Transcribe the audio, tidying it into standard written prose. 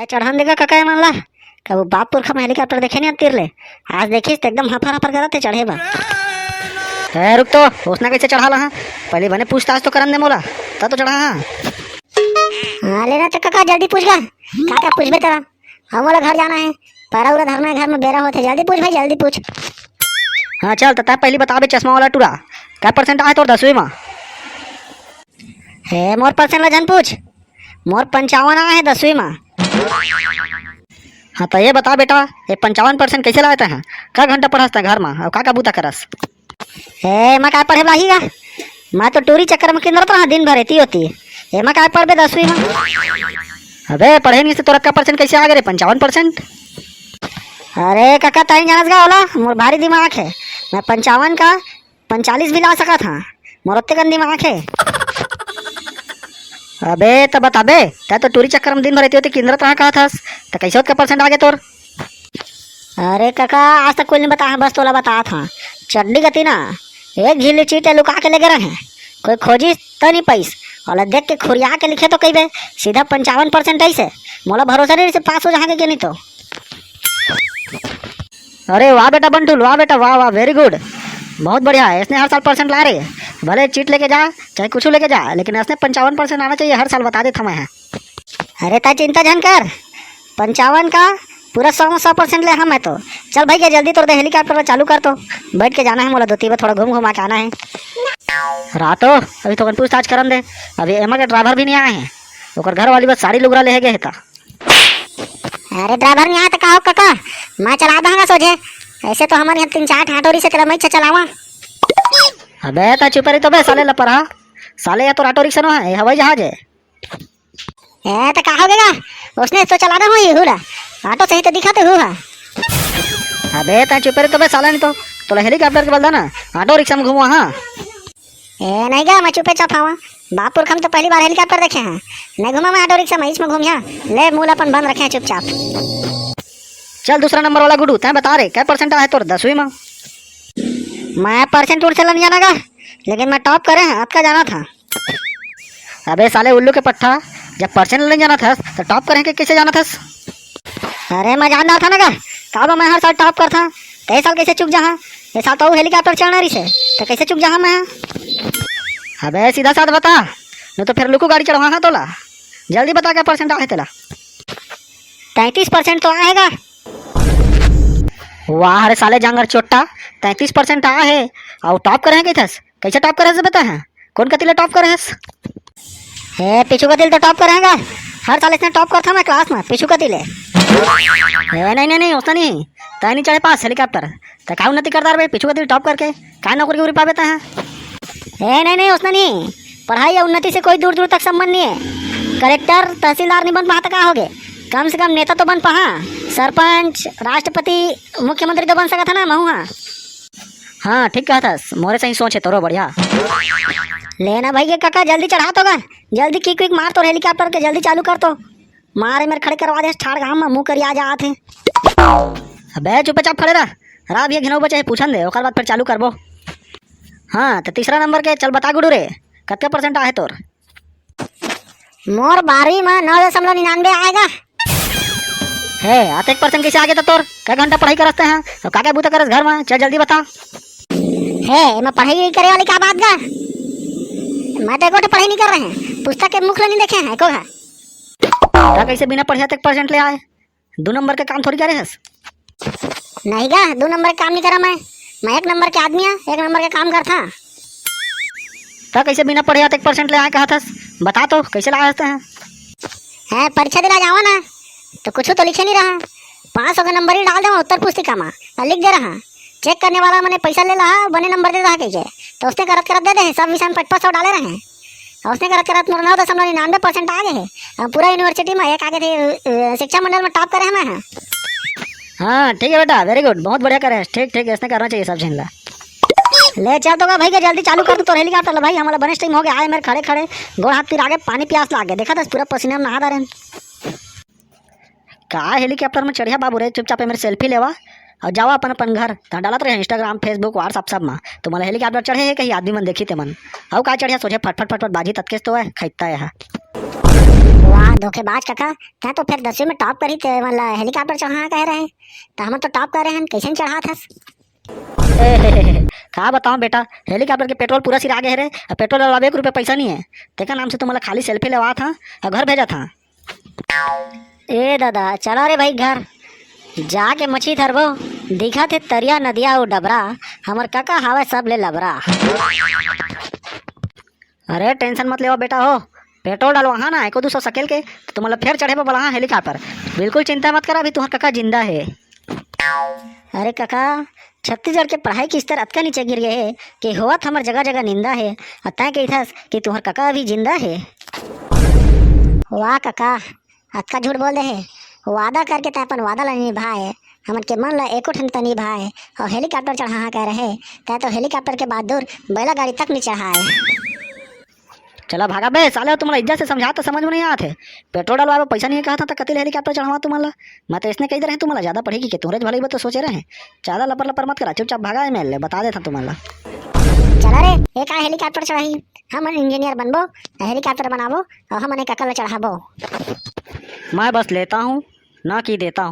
चढ़ान देगा का काय मामला कब बाप पुरखा में हेलीकॉप्टर देखे नहीं तिरले आज देखिस तो एकदम हफर हफर करते चढ़े बा। है रुक तो उसने कैसे चढ़ा ला पहले बने पूछताछ तो करन दे मोला तब तो चढ़ा। हाँ लेना तो काका जल्दी पूछ गा काका पूछ बे तेरा हम वाला घर जाना है पैरा उरा धरना है घर में बेरा होते जल्दी पूछ भाई जल्दी पूछ। हाँ चल तो पहले बता बे चश्मा वाला टूरा क्या परसेंट आए तोर 10वीं में है मोर परसेंट ला जन पूछ मोर 55 आए है 10वीं में। हाँ तो ये बता बेटा ये 55% कैसे लाते हैं क्या घंटा पढ़ाता घर में और का बूता करस है मैं क्या पढ़े लाही गा मैं तो टूरी चक्कर में किंदर तो दिन भर रहती होती है मैं क्या पढ़ बे 10वीं में। अबे पढ़े नहीं से तोरा का परसेंट कैसे आ गए 55%। अरे काका ताई जानस गा होला मोर भारी दिमाग है मैं 55 का 45 भी ला सका था मोर उतने गंदी दिमाग है। अबे तो बता बे क्या तो टूरी चक्कर में दिन भर रहती होती किंदर तो कहा था तो कैसे का परसेंट आ गया तोर। अरे काका आज तक कोई नहीं बताया बस तोला बताया था चड्डी गति ना एक झीली चीटे लुका के ले गए हैं कोई खोजी तो नहीं पैस और देख के खुरिया के लिखे तो कही बे सीधा 55% ऐसे मोला भरोसा नहीं से पास हो जाएंगे कि नहीं तो। अरे वाह बेटा बंटू वाह बेटा वाह वाह वेरी गुड बहुत बढ़िया है इसने हर साल परसेंट ला रही है भले चीट लेके जा चाहे कुछ लेके जा लेकिन इसने 55% आना चाहिए हर साल बता देता मैं। अरे ता चिंता जन कर 55 का पूरा 100% ले हम है तो चल भाई क्या जल्दी तोड़ दे हेलीकॉप्टर चालू कर तो बैठ के जाना है मोला दोती थोड़ा घूम घुमा के आना है। रातो अभी तो पूछताछ करन दे अभी एमा के ड्राइवर भी नहीं आए हैं ओकर घर वाली बस साड़ी लुगरा ले गए था। अरे ड्राइवर नहीं आया तो कहो काका मैं चला दूंगा सोझे ऐसे तो हमारे यहाँ 3-4 ठाटोरी से तेरा मैं चलावा। अबे तो चुप रही तो बे साले लपरा साले या तो ऑटो रिक्शा ना है हवाई जहाज है ए तो कहा होगा उसने तो चलाना हो ही हुरा ऑटो सही तो दिखाते हुआ। अबे तो चुप रही तो बे साले नहीं तो हेलीकॉप्टर के बल ना ऑटो रिक्शा में घूमो। हाँ ए नहीं गा मैं चुपे चपावा बापुर हम तो पहली बार हेलीकॉप्टर देखे हैं नहीं घूमा मैं ऑटो रिक्शा में इसमें घूमिया ले मूल अपन बंद रखे हैं चुपचाप। चल दूसरा नंबर वाला गुडू तैं बता रहे क्या परसेंट आया तोर 10वीं में। मैं परसेंट उड़ चला नहीं जाना गा लेकिन मैं टॉप करे हैं आपका जाना था। अबे साले उल्लू के पट्टा जब परसेंट लेने जाना था तो टॉप करें कि कैसे जाना था। अरे मैं जान रहा था ना गा काबा मैं हर साल टॉप करता कई साल कैसे चुक जहाँ ये साल तो हेलीकॉप्टर चढ़ना रही से तो कैसे चुक जहाँ मैं। अबे सीधा साथ बता नहीं तो फिर लुकू गाड़ी चढ़वा हाँ तोला जल्दी बता क्या परसेंट आए तेला। 33% तो आएगा। वाह अरे साले जांगर चोट्टा 33% आया है और टॉप करे हैं कैसे टॉप करे बता है कौन का तिले टॉप करे है पीछू का तिल तो टॉप करेगा हर साल इसने टॉप करता मैं क्लास में पीछू का तिले। नहीं उसने नहीं तय नहीं चढ़े पास हेलीकॉप्टर तो क्या उन्नति करता भाई पीछू का तिल टॉप करके क्या नौकरी उरी पा देता है। नहीं उसने नहीं पढ़ाई या उन्नति से कोई दूर दूर तक संबंध नहीं है कलेक्टर तहसीलदार नहीं बन पाता कहाँ हो गए कम से कम नेता तो बन पा सरपंच राष्ट्रपति मुख्यमंत्री तो बन सका था ना महू। हाँ ठीक कहा था मोरे सही सोच है तोरो बढ़िया लेना भाई ये काका जल्दी चढ़ा तो गा जल्दी किक मार तो हेलीकॉप्टर के जल्दी चालू कर तो मारे मेरे खड़े करवा दे ठाड़ गाँव में मुँह करिया जा थे। अबे चुपचाप खड़े रहा भी घिनौ बचे पूछन दे ओकर बाद फिर चालू करबो। हाँ तो तीसरा नंबर के चल बता गुडू रे कितना परसेंट आए तोर। मोर 12वीं में 9.99 आएगा है आते 1% कैसे आगे तो तोर क्या घंटा पढ़ाई करते हैं और क्या बूता करस घर में चल जल्दी बता। है मैं पढ़ाई नहीं करे वाली क्या बात गा मैं तो एक पढ़ाई नहीं कर रहे हैं पुस्तक के मुख नहीं देखे हैं को क्या कैसे बिना पढ़े 1% ले आए 2 नंबर के काम थोड़ी करे है। नहीं गा 2 नंबर के काम नहीं करा मैं 1 नंबर के आदमी है 1 नंबर के काम करता तो कैसे बिना पढ़े 1% ले आए कहा था बता तो कैसे लाते हैं परीक्षा दिला जाओ ना तो कुछ तो लिखे नहीं रहा 500 का नंबर ही डाल दे उत्तर पुस्तिका में लिख दे रहा चेक करने वाला मैंने पैसा ले रहा बने नंबर दे रहा कैसे तो उसने करत दे दे सब विषय में 500 डाले रहे हैं और उसने करत 9.99% आ गए हैं पूरा यूनिवर्सिटी में एक आगे थे शिक्षा मंडल में टॉप करे हैं मैं। हाँ ठीक है बेटा वेरी गुड बहुत बढ़िया करे ठीक ऐसा करना चाहिए सब झीन ले चल तो भाई जल्दी चालू कर तो हेलीकॉप्टर भाई हमारा बने टाइम हो गया आए मेरे खड़े गोड़ हाथ फिर आगे पानी प्यास लागे देखा था पूरा पसीने में नहा रहे का हेलीकॉप्टर में चढ़िया बाबू रे चुपचाप मेरे सेल्फी लेवा और जाओ अपन घर तो डालत रहे इंस्टाग्राम फेसबुक व्हाट्सअप सब में तो मतलब हेलीकॉप्टर चढ़े है कहीं आदमी मन देखी थे मन और का चढ़िया सोचे फटफट बाजी तत्केस तो है खैता है। वाह धोखेबाज काका, तै तो फिर 10वीं में टॉप करी थे, मतलब हेलीकॉप्टर चढ़ा कह रहे हैं। तो हम तो टॉप कर रहे हैं, कैसे चढ़ा था? का बताऊं बेटा, हेलीकॉप्टर के पेट्रोल पूरा सिरा गए रे, पेट्रोल वाला 1 रुपया पैसा नहीं है। तेका नाम से तुम्हारा खाली सेल्फी लेवा था और घर भेजा था। ए दादा चलो रे भाई घर जाके मछली धरबो। दिखा थे तरिया नदिया और डबरा, हमर काका हवा सब ले लबरा। अरे टेंशन मत लेवा बेटा हो, पेट्रोल डालवा ना 1-200 सकेल के तो तुम्हारा फिर चढ़े बोला हाँ हेलीकॉप्टर। बिल्कुल चिंता मत करा, अभी तुम्हारा काका जिंदा है। अरे काका, छत्तीसगढ़ के पढ़ाई के स्तर अतका नीचे गिर गए है कि होवत हमर जगह जगह निंदा है, और तय कहिथस कि तुम्हार काका अभी जिंदा है। वाह काका, अतका झूठ बोल दे है। वादा करके तय अपन वादा ला निभाए, हमन के मन ला एको ठन त निभाए, और हेलीकॉप्टर चढ़ा कह रहे तय तो हेलीकॉप्टर के बाद दूर बैला गाड़ी तक नहीं चढ़ाए। चला भागा बे साले, तुम्हारा इज्जत से समझा तो समझ में नहीं आते। पेट्रोल डलवाए पैसा नहीं कहा था तो कतिल हेलीकॉप्टर चढ़ावा तुम्हारा। मैं तो इसने कही दे रहे तुम्हारा ज्यादा पढ़ेगी कि तुम्हारे भले तो सोचे रहे। ज्यादा लपर लपर मत करा, चुपचाप भागा एमएलए बता देता तुम्हारा। चला रे एक हेलीकॉप्टर चढ़ाई, हम इंजीनियर बनबो, हेलीकॉप्टर बनाबो और हमने काका ला चढ़ाबो। मैं बस लेता हूँ ना कि देता हूँ।